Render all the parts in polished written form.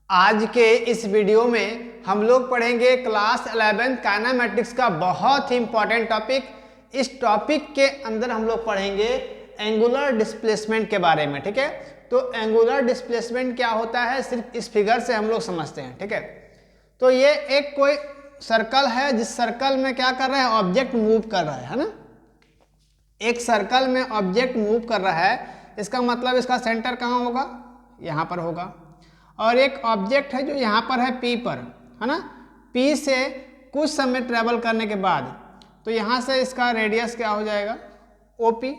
आज के इस वीडियो में हम लोग पढ़ेंगे क्लास 11 काइनेमेटिक्स का बहुत ही इंपॉर्टेंट टॉपिक। इस टॉपिक के अंदर हम लोग पढ़ेंगे एंगुलर डिस्प्लेसमेंट के बारे में। ठीक है, तो एंगुलर डिस्प्लेसमेंट क्या होता है सिर्फ इस फिगर से हम लोग समझते हैं। ठीक है, तो ये एक कोई सर्कल है जिस सर्कल में क्या कर रहा है, ऑब्जेक्ट मूव कर रहा है ना। एक सर्कल में ऑब्जेक्ट मूव कर रहा है, इसका मतलब इसका सेंटर कहाँ होगा, यहाँ पर होगा। और एक ऑब्जेक्ट है जो यहाँ पर है P पर, है ना। P से कुछ समय ट्रेवल करने के बाद तो यहाँ से इसका रेडियस क्या हो जाएगा, OP।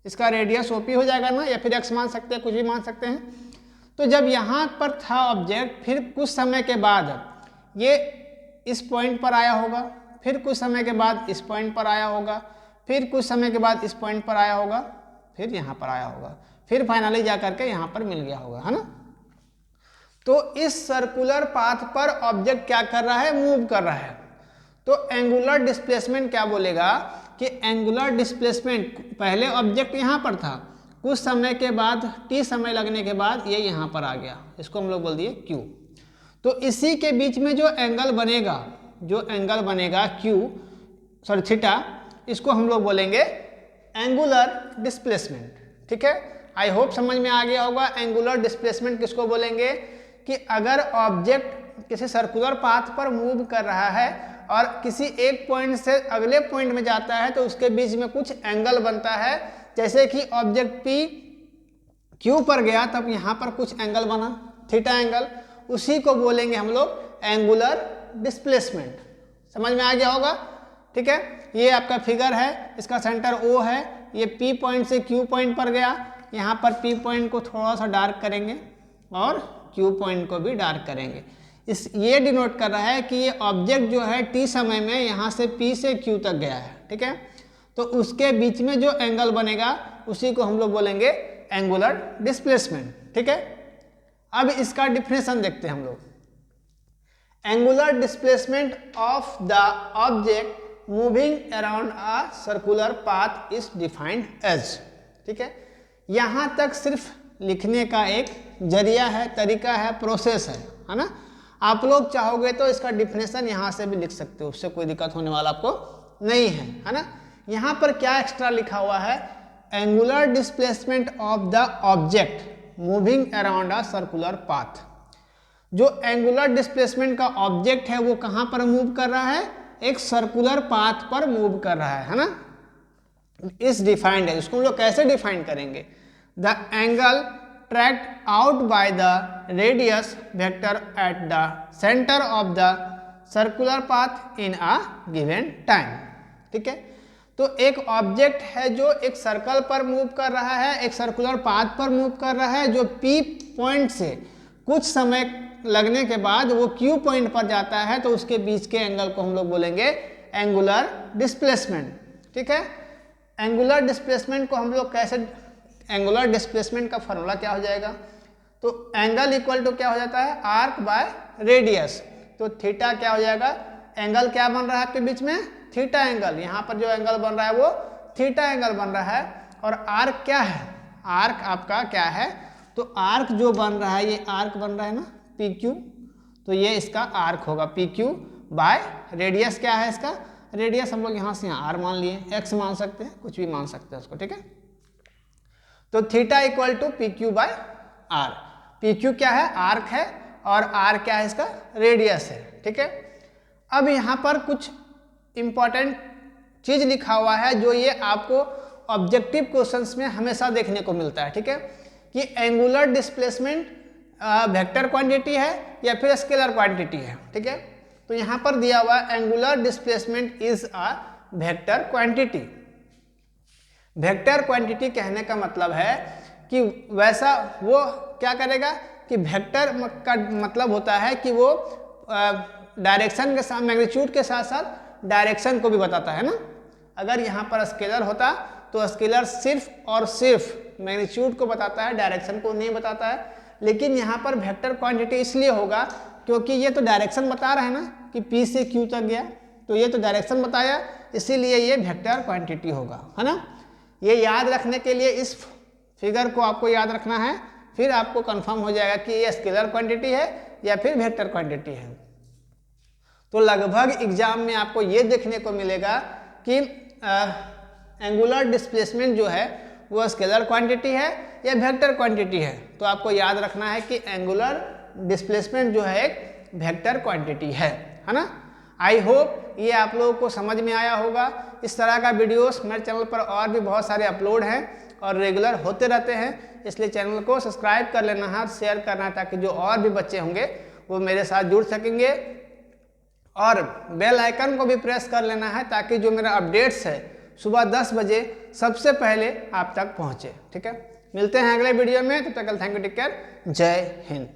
इसका रेडियस OP हो जाएगा ना, या फिर x मान सकते हैं, कुछ भी मान सकते हैं। तो जब यहाँ पर था ऑब्जेक्ट, फिर कुछ समय के बाद ये इस पॉइंट पर आया होगा, फिर कुछ समय के बाद इस पॉइंट पर आया होगा, फिर कुछ समय के बाद इस पॉइंट पर आया होगा, फिर यहाँ पर आया होगा, फिर फाइनली जा करके यहाँ पर मिल गया होगा, है ना। तो इस सर्कुलर पाथ पर ऑब्जेक्ट क्या कर रहा है, मूव कर रहा है। तो एंगुलर डिस्प्लेसमेंट क्या बोलेगा कि एंगुलर डिस्प्लेसमेंट, पहले ऑब्जेक्ट यहाँ पर था, कुछ समय के बाद t समय लगने के बाद ये यहाँ पर आ गया, इसको हम लोग बोल दिए q। तो इसी के बीच में जो एंगल बनेगा q थीटा, इसको हम लोग बोलेंगे एंगुलर डिस्प्लेसमेंट। ठीक है, आई होप समझ में आ गया होगा। एंगुलर डिस्प्लेसमेंट किसको बोलेंगे कि अगर ऑब्जेक्ट किसी सर्कुलर पाथ पर मूव कर रहा है और किसी एक पॉइंट से अगले पॉइंट में जाता है तो उसके बीच में कुछ एंगल बनता है। जैसे कि ऑब्जेक्ट P Q पर गया तब यहाँ पर कुछ एंगल बना, थीटा एंगल, उसी को बोलेंगे हम लोग एंगुलर डिस्प्लेसमेंट। समझ में आ गया होगा। ठीक है, ये आपका फिगर है, इसका सेंटर O है, ये P पॉइंट से Q पॉइंट पर गया, यहाँ पर P पॉइंट को थोड़ा सा डार्क करेंगे और Q पॉइंट को भी डार्क करेंगे। ये डिनोट कर रहा है कि ये ऑब्जेक्ट जो है t समय में यहाँ से P से Q तक गया है। ठीक है, तो उसके बीच में जो एंगल बनेगा उसी को हम लोग बोलेंगे एंगुलर डिस्प्लेसमेंट। ठीक है, अब इसका डिफिनेशन देखते हैं हम लोग। Angular displacement of the object moving around a circular path is defined as. ठीक है, यहाँ तक सिर्फ लिखने का एक जरिया है, तरीका है, प्रोसेस है ना। आप लोग चाहोगे तो इसका डिफिनेशन यहाँ से भी लिख सकते हो, उससे कोई दिक्कत होने वाला आपको नहीं है ना। यहाँ पर क्या एक्स्ट्रा लिखा हुआ है, angular displacement of the object moving around a circular path. जो एंगुलर डिस्प्लेसमेंट का ऑब्जेक्ट है वो कहाँ पर मूव कर रहा है, एक सर्कुलर पाथ पर मूव कर रहा है ना। इस डिफाइंड है, इसको हम लोग कैसे डिफाइन करेंगे, the angle tracked out by the radius vector at the center of the circular path in a given time। ठीक है, तो एक ऑब्जेक्ट है जो एक सर्कल पर मूव कर रहा है, एक सर्कुलर पाथ पर मूव कर रहा है, जो P पॉइंट से कुछ समय लगने के बाद वो Q पॉइंट पर जाता है, तो उसके बीच के एंगल को हम लोग बोलेंगे एंगुलर डिस्प्लेसमेंट। ठीक है, एंगुलर डिस्प्लेसमेंट को हम लोग कैसे, एंगुलर डिस्प्लेसमेंट का फॉर्मूला क्या हो जाएगा, तो एंगल इक्वल टू क्या हो जाता है, आर्क बाय रेडियस। तो थीटा क्या हो जाएगा, एंगल क्या बन रहा है आपके बीच में, थीटा एंगल। यहाँ पर जो एंगल बन रहा है वो थीटा एंगल बन रहा है। और आर्क क्या है, आर्क आपका क्या है, तो आर्क जो बन रहा है, ये आर्क बन रहा है ना PQ, तो ये इसका आर्क होगा PQ बाय रेडियस। क्या है इसका रेडियस, हम लोग यहाँ से यहाँ R मान लिए, X मान सकते हैं, कुछ भी मान सकते हैं उसको। ठीक है, तो theta equal to PQ by R। PQ क्या है, आर्क है, और R क्या है, इसका रेडियस है। ठीक है, अब यहाँ पर कुछ इंपॉर्टेंट चीज लिखा हुआ है जो ये आपको ऑब्जेक्टिव क्वेश्चंस में हमेशा देखने को मिलता है। ठीक है, कि एंगुलर डिस्प्लेसमेंट वेक्टर क्वांटिटी है या फिर स्केलर क्वांटिटी है। ठीक है, तो यहाँ पर दिया हुआ angular displacement is a vector quantity. Vector quantity कहने का मतलब है कि वैसा वो क्या करेगा कि वेक्टर का मतलब होता है कि वो डायरेक्शन के साथ, मैग्नीट्यूड के साथ साथ डायरेक्शन को भी बताता है ना। अगर यहाँ पर स्केलर होता तो स्केलर सिर्फ और सिर्फ मैग्नीट्यूड को बताता है, डायरेक्शन को नहीं बताता है। लेकिन यहाँ पर वेक्टर क्वांटिटी इसलिए होगा क्योंकि ये तो डायरेक्शन बता रहा है ना कि P से Q तक गया, तो ये तो डायरेक्शन बताया, इसीलिए ये वेक्टर क्वांटिटी होगा, है ना। ये याद रखने के लिए इस फिगर को आपको याद रखना है, फिर आपको कंफर्म हो जाएगा कि ये स्केलर क्वांटिटी है या फिर वेक्टर क्वांटिटी है। तो लगभग एग्जाम में आपको ये देखने को मिलेगा कि एंगुलर डिस्प्लेसमेंट जो है वो स्केलर क्वांटिटी है या वेक्टर क्वांटिटी है। तो आपको याद रखना है कि एंगुलर डिस्प्लेसमेंट जो है एक वेक्टर क्वांटिटी है ना। आई होप ये आप लोगों को समझ में आया होगा। इस तरह का वीडियोस मेरे चैनल पर और भी बहुत सारे अपलोड हैं और रेगुलर होते रहते हैं, इसलिए चैनल को सब्सक्राइब कर लेना है, शेयर करना है, ताकि जो और भी बच्चे होंगे वो मेरे साथ जुड़ सकेंगे। और बेल आइकन को भी प्रेस कर लेना है ताकि जो मेरा अपडेट्स है सुबह 10 बजे सबसे पहले आप तक पहुंचे। ठीक है, मिलते हैं अगले वीडियो में, तब तक थैंक यू, टेक केयर, जय हिंद।